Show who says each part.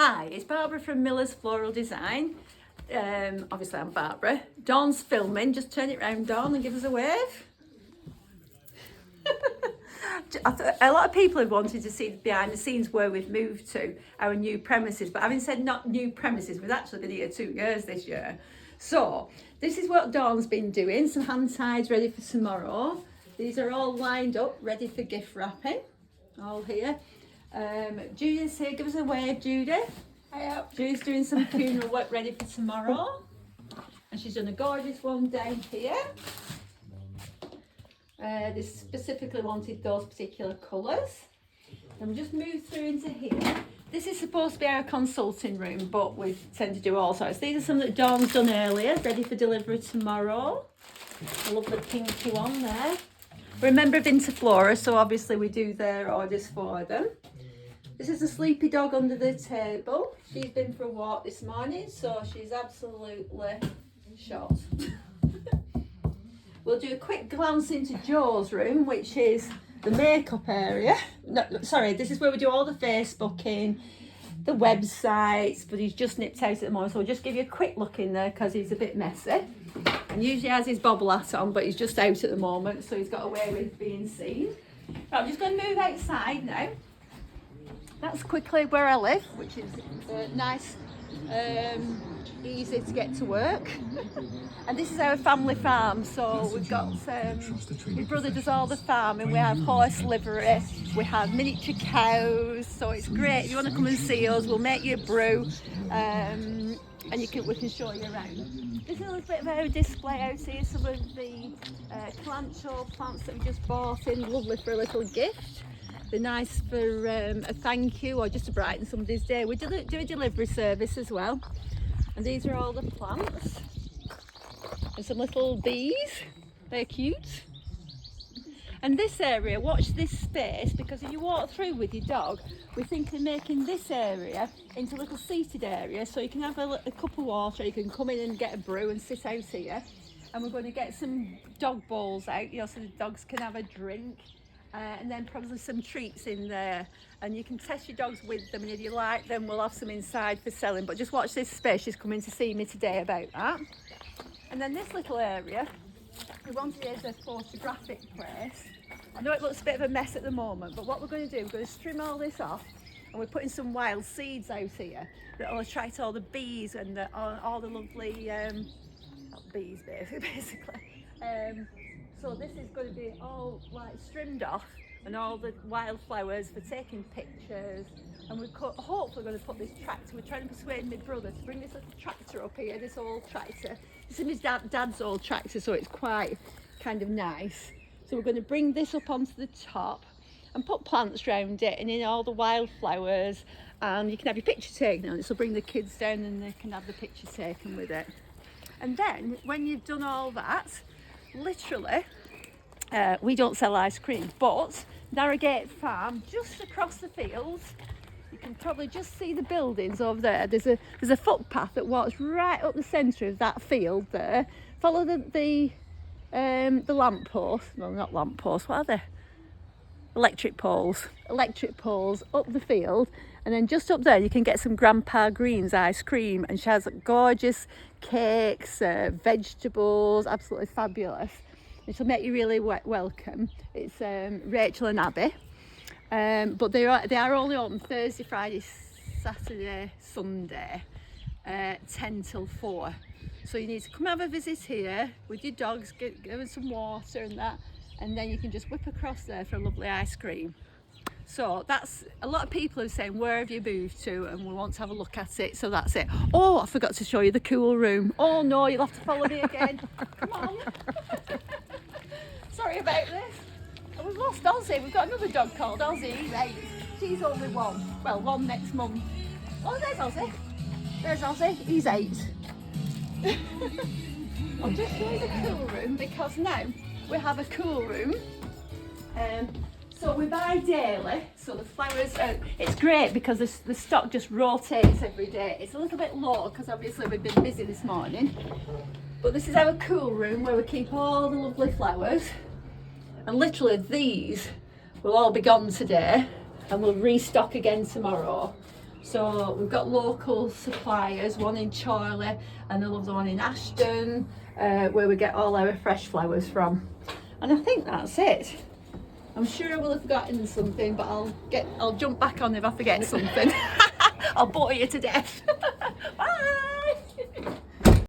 Speaker 1: Hi, it's Barbara from Miller's Floral Design. Obviously I'm Barbara. Dawn's filming, just turn it round, Dawn, and give us a wave. A lot of people have wanted to see behind the scenes where we've moved to, our new premises, but having said not new premises, we've actually been here 2 years this year. So this is what Dawn's been doing, some hand ties ready for tomorrow. These are all lined up, ready for gift wrapping, all here. Judy's here, give us a wave, Judy. Hiya. Judy's doing some funeral work ready for tomorrow. And she's done a gorgeous one down here. They specifically wanted those particular colours. And we just moved through into here. This is supposed to be our consulting room, but we tend to do all sorts. These are some that Dawn's done earlier, ready for delivery tomorrow. I love the pinky one there. Remember, I've been to Florist, so obviously we do their orders for them. This is a sleepy dog under the table. She's been for a walk this morning, so she's absolutely shot. We'll do a quick glance into Joe's room, which is the makeup area. No, sorry, this is where we do all the Facebooking, the websites, but he's just nipped out at the moment, so we'll just give you a quick look in there because he's a bit messy. And usually has his bobble hat on, but he's just out at the moment, so he's got away with being seen. Right, I'm just going to move outside now. That's quickly where I live, which is nice, easy to get to work. And this is our family farm, so we've got, my brother does all the farming, we have horse livery, we have miniature cows, so it's great. If you want to come and see us, we'll make you a brew, and we can show you around. This is a little bit of our display out here, some of the calantro plants that we just bought in, lovely for a little gift. They're nice for a thank you or just to brighten somebody's day. We do a delivery service as well. And these are all the plants. And some little bees. They're cute. And this area, watch this space, because if you walk through with your dog, we're thinking of making this area into a little seated area, so you can have a cup of water, you can come in and get a brew and sit out here. And we're going to get some dog bowls out, so the dogs can have a drink. And then probably some treats in there, and you can test your dogs with them, and if you like them we'll have some inside for selling. But just watch this space, she's coming to see me today about that. And then this little area, we wanted it as a photographic place. I know it looks a bit of a mess at the moment, but what we're going to do, we're going to trim all this off, and we're putting some wild seeds out here that will attract all the bees and all the lovely bees basically. So this is going to be all like trimmed off, and all the wildflowers for taking pictures. And we're hopefully going to put this tractor. We're trying to persuade my brother to bring this little tractor up here. This old tractor. This is his dad's old tractor, so it's quite kind of nice. So we're going to bring this up onto the top and put plants around it, and in all the wildflowers. And you can have your picture taken on it. So bring the kids down and they can have the picture taken with it. And then when you've done all that, literally, we don't sell ice cream, but Narrogate Farm, just across the fields, you can probably just see the buildings over there. There's a footpath that walks right up the centre of that field there. Follow the lamppost, well, not lampposts, what are they? Electric poles up the field, and then just up there you can get some Grandpa Green's ice cream, and she has gorgeous cakes, vegetables, absolutely fabulous, and she'll make you really welcome. It's Rachel and Abby, but they are only open Thursday, Friday, Saturday, Sunday, 10 till 4. So you need to come have a visit here with your dogs, give them some water and that, and then you can just whip across there for a lovely ice cream. So that's, a lot of people are saying, where have you moved to? And we want to have a look at it, so that's it. Oh, I forgot to show you the cool room. Oh no, you'll have to follow me again. Come on. Sorry about this. And we've lost Ozzy. We've got another dog called Ozzy. He's 8. She's only 1. Well, 1 next month. Oh, there's Ozzy. There's Ozzy. He's 8. I'll just show you the cool room, because now we have a cool room. So we buy daily, so the flowers, it's great because the stock just rotates every day. It's a little bit low because obviously we've been busy this morning. But this is our cool room where we keep all the lovely flowers. And literally these will all be gone today, and we'll restock again tomorrow. So we've got local suppliers, one in Chorley and another one in Ashton, where we get all our fresh flowers from. And I think that's it. I'm sure I will have forgotten something, but I'll jump back on if I forget something. I'll bore you to death. Bye.